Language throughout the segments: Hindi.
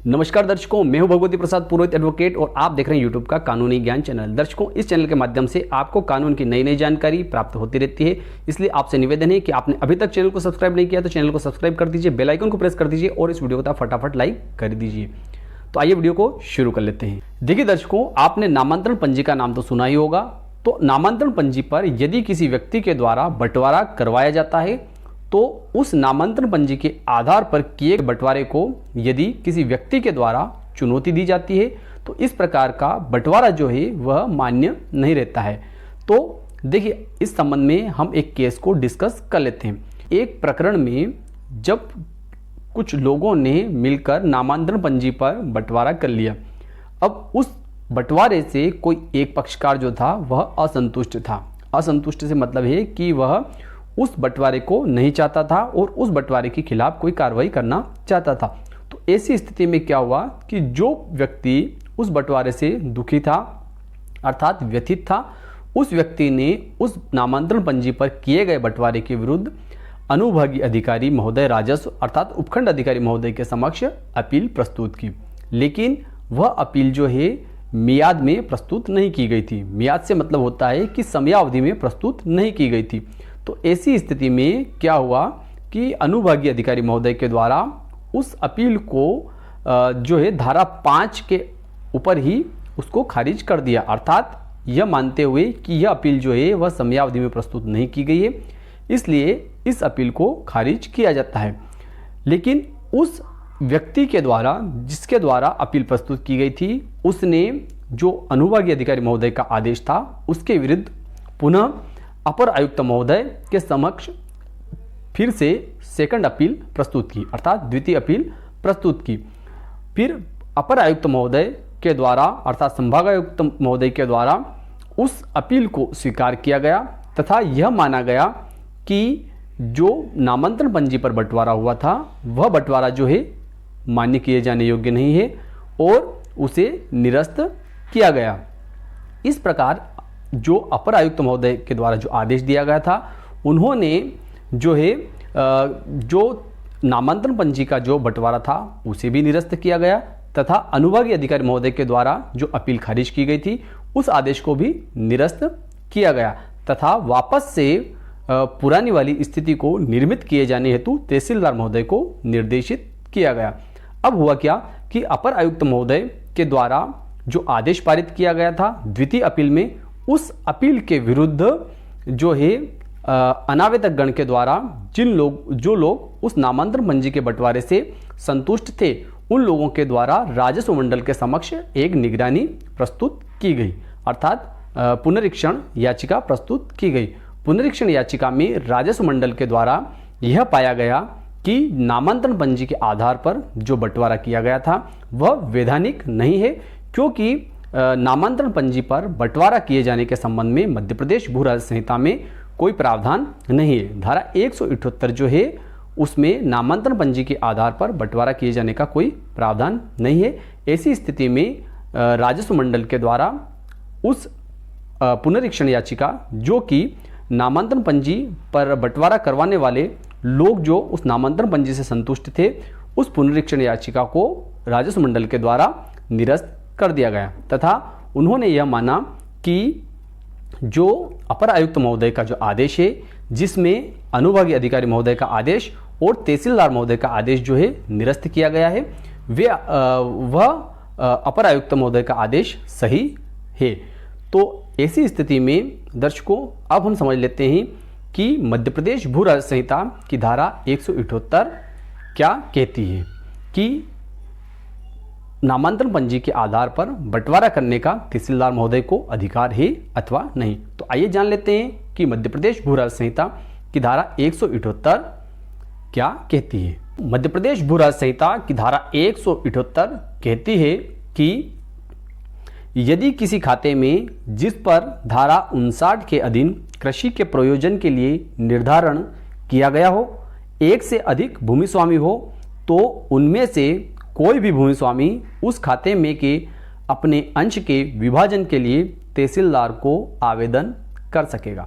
नमस्कार दर्शकों, मैं हूं भगवती प्रसाद पुरोहित एडवोकेट और आप देख रहे हैं यूट्यूब का कानूनी ज्ञान चैनल। दर्शकों, इस चैनल के माध्यम से आपको कानून की नई नई जानकारी प्राप्त होती रहती है। इसलिए आपसे निवेदन है कि आपने अभी तक चैनल को सब्सक्राइब नहीं किया तो चैनल को सब्सक्राइब कर दीजिए, बेल आइकन को प्रेस कर दीजिए और इस वीडियो को फटाफट लाइक कर दीजिए। तो आइए वीडियो को शुरू कर लेते हैं। देखिए दर्शकों, आपने नामांतरण पंजी का नाम तो सुना ही होगा। तो नामांतरण पंजी पर यदि किसी व्यक्ति के द्वारा बंटवारा करवाया जाता है तो उस नामांतरण पंजी के आधार पर किए गए बंटवारे को यदि किसी व्यक्ति के द्वारा चुनौती दी जाती है तो इस प्रकार का बंटवारा जो है वह मान्य नहीं रहता है। तो देखिए, इस संबंध में हम एक केस को डिस्कस कर लेते हैं। एक प्रकरण में जब कुछ लोगों ने मिलकर नामांतरण पंजी पर बंटवारा कर लिया, अब उस बंटवारे से कोई एक पक्षकार जो था वह असंतुष्ट था। असंतुष्ट से मतलब है कि वह उस बंटवारे को नहीं चाहता था और उस बंटवारे के खिलाफ कोई कार्रवाई करना चाहता था। तो ऐसी स्थिति में क्या हुआ कि जो व्यक्ति उस बंटवारे से दुखी था अर्थात व्यथित था, उस व्यक्ति ने उस नामांतरण पंजी पर किए गए बंटवारे के विरुद्ध अनुभागीय अधिकारी महोदय राजस्व अर्थात उपखंड अधिकारी महोदय के समक्ष अपील प्रस्तुत की। लेकिन वह अपील जो है मियाद में प्रस्तुत नहीं की गई थी। मियाद से मतलब होता है कि समयावधि में प्रस्तुत नहीं की गई थी। तो ऐसी स्थिति में क्या हुआ कि अनुभागीय अधिकारी महोदय के द्वारा उस अपील को जो है धारा 5 के ऊपर ही उसको खारिज कर दिया, अर्थात यह मानते हुए कि यह अपील जो है वह समयावधि में प्रस्तुत नहीं की गई है, इसलिए इस अपील को खारिज किया जाता है। लेकिन उस व्यक्ति के द्वारा जिसके द्वारा अपील प्रस्तुत की गई थी, उसने जो अनुभागीय अधिकारी महोदय का आदेश था उसके विरुद्ध पुनः अपर आयुक्त महोदय के समक्ष फिर से सेकंड अपील प्रस्तुत की, अर्थात द्वितीय अपील प्रस्तुत की। फिर अपर आयुक्त महोदय के द्वारा अर्थात संभागायुक्त महोदय के द्वारा उस अपील को स्वीकार किया गया तथा यह माना गया कि जो नामांतरण पंजी पर बंटवारा हुआ था वह बंटवारा जो है मान्य किए जाने योग्य नहीं है और उसे निरस्त किया गया। इस प्रकार जो अपर आयुक्त महोदय के द्वारा जो आदेश दिया गया था, उन्होंने जो है जो नामांतरण पंजी का जो बंटवारा था उसे भी निरस्त किया गया तथा अनुभागीय अधिकारी महोदय के द्वारा जो अपील खारिज की गई थी उस आदेश को भी निरस्त किया गया तथा वापस से पुरानी वाली स्थिति को निर्मित किए जाने हेतु तहसीलदार महोदय को निर्देशित किया गया। अब हुआ क्या कि अपर आयुक्त महोदय के द्वारा जो आदेश पारित किया गया था द्वितीय अपील में, उस अपील के विरुद्ध जो है अनावेदक गण के द्वारा जो लोग उस नामांतरण पंजी के बंटवारे से संतुष्ट थे उन लोगों के द्वारा राजस्व मंडल के समक्ष एक निगरानी प्रस्तुत की गई, अर्थात पुनरीक्षण याचिका प्रस्तुत की गई। पुनरीक्षण याचिका में राजस्व मंडल के द्वारा यह पाया गया कि नामांतरण पंजी के आधार पर जो बंटवारा किया गया था वह वैधानिक नहीं है, क्योंकि नामांतरण पंजी पर बंटवारा किए जाने के संबंध में मध्य प्रदेश भू राजस्व संहिता में कोई प्रावधान नहीं है। धारा 178 जो है उसमें नामांतरण पंजी के आधार पर बंटवारा किए जाने का कोई प्रावधान नहीं है। ऐसी स्थिति में राजस्व मंडल के द्वारा उस पुनरीक्षण याचिका जो कि नामांतरण पंजी पर बंटवारा करवाने वाले लोग जो उस नामांतरण पंजी से संतुष्ट थे, उस पुनरीक्षण याचिका को राजस्व मंडल के द्वारा निरस्त कर दिया गया तथा उन्होंने यह माना कि जो अपर आयुक्त महोदय का जो आदेश है, जिसमें अनुभागीय अधिकारी महोदय का आदेश और तहसीलदार महोदय का आदेश जो है निरस्त किया गया है, वह अपर आयुक्त महोदय का आदेश सही है। तो ऐसी स्थिति में दर्शकों, अब हम समझ लेते हैं कि मध्य प्रदेश भू राजस्व संहिता की धारा 178 क्या कहती है कि नामांतरण पंजी के आधार पर बंटवारा करने का तहसीलदार महोदय को अधिकार है अथवा नहीं। तो आइए जान लेते हैं कि मध्य प्रदेश भू राजस्व संहिता की धारा 178 क्या कहती है। मध्य प्रदेश भू राजस्व संहिता की धारा 178 कहती है कि यदि किसी खाते में जिस पर धारा 59 के अधीन कृषि के प्रयोजन के लिए निर्धारण किया गया हो, एक से अधिक भूमि स्वामी हो, तो उनमें से कोई भी भूमि स्वामी उस खाते में के अपने अंश के विभाजन के लिए तहसीलदार को आवेदन कर सकेगा।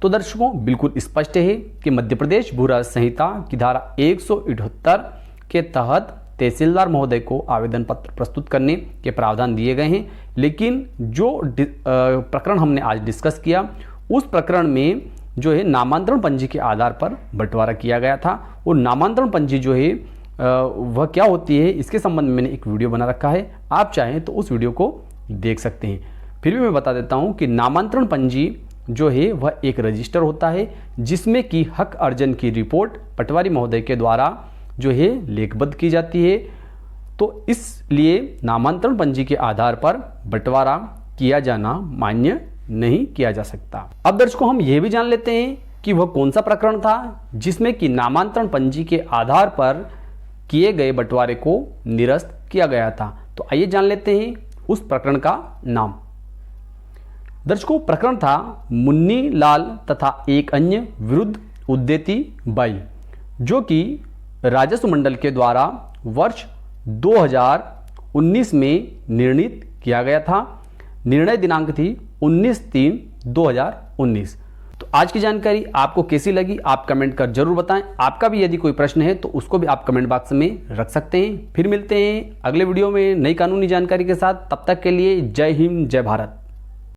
तो दर्शकों, बिल्कुल स्पष्ट है कि मध्य प्रदेश भू राजस्व संहिता की धारा 178 के तहत तहसीलदार महोदय को आवेदन पत्र प्रस्तुत करने के प्रावधान दिए गए हैं। लेकिन जो प्रकरण हमने आज डिस्कस किया, उस प्रकरण में जो है नामांतरण पंजी के आधार पर बंटवारा किया गया था। और नामांतरण पंजी जो है वह क्या होती है, इसके संबंध में मैंने एक वीडियो बना रखा है, आप चाहें तो उस वीडियो को देख सकते हैं। फिर भी मैं बता देता हूं कि नामांतरण पंजी जो है वह एक रजिस्टर होता है जिसमें कि हक अर्जन की रिपोर्ट पटवारी महोदय के द्वारा जो है लेखबद्ध की जाती है। तो इसलिए नामांतरण पंजी के आधार पर बंटवारा किया जाना मान्य नहीं किया जा सकता। अब दर्शकों, हम यह भी जान लेते हैं कि वह कौन सा प्रकरण था जिसमें कि नामांतरण पंजी के आधार पर किए गए बंटवारे को निरस्त किया गया था। तो आइए जान लेते हैं उस प्रकरण का नाम। दर्शकों, प्रकरण था मुन्नी लाल तथा एक अन्य विरुद्ध उद्देती बाई, जो कि राजस्व मंडल के द्वारा वर्ष 2019 में निर्णित किया गया था। निर्णय दिनांक थी 19/3/2019। तो आज की जानकारी आपको कैसी लगी आप कमेंट कर जरूर बताएं। आपका भी यदि कोई प्रश्न है तो उसको भी आप कमेंट बॉक्स में रख सकते हैं। फिर मिलते हैं अगले वीडियो में नई कानूनी जानकारी के साथ। तब तक के लिए जय हिंद, जय भारत।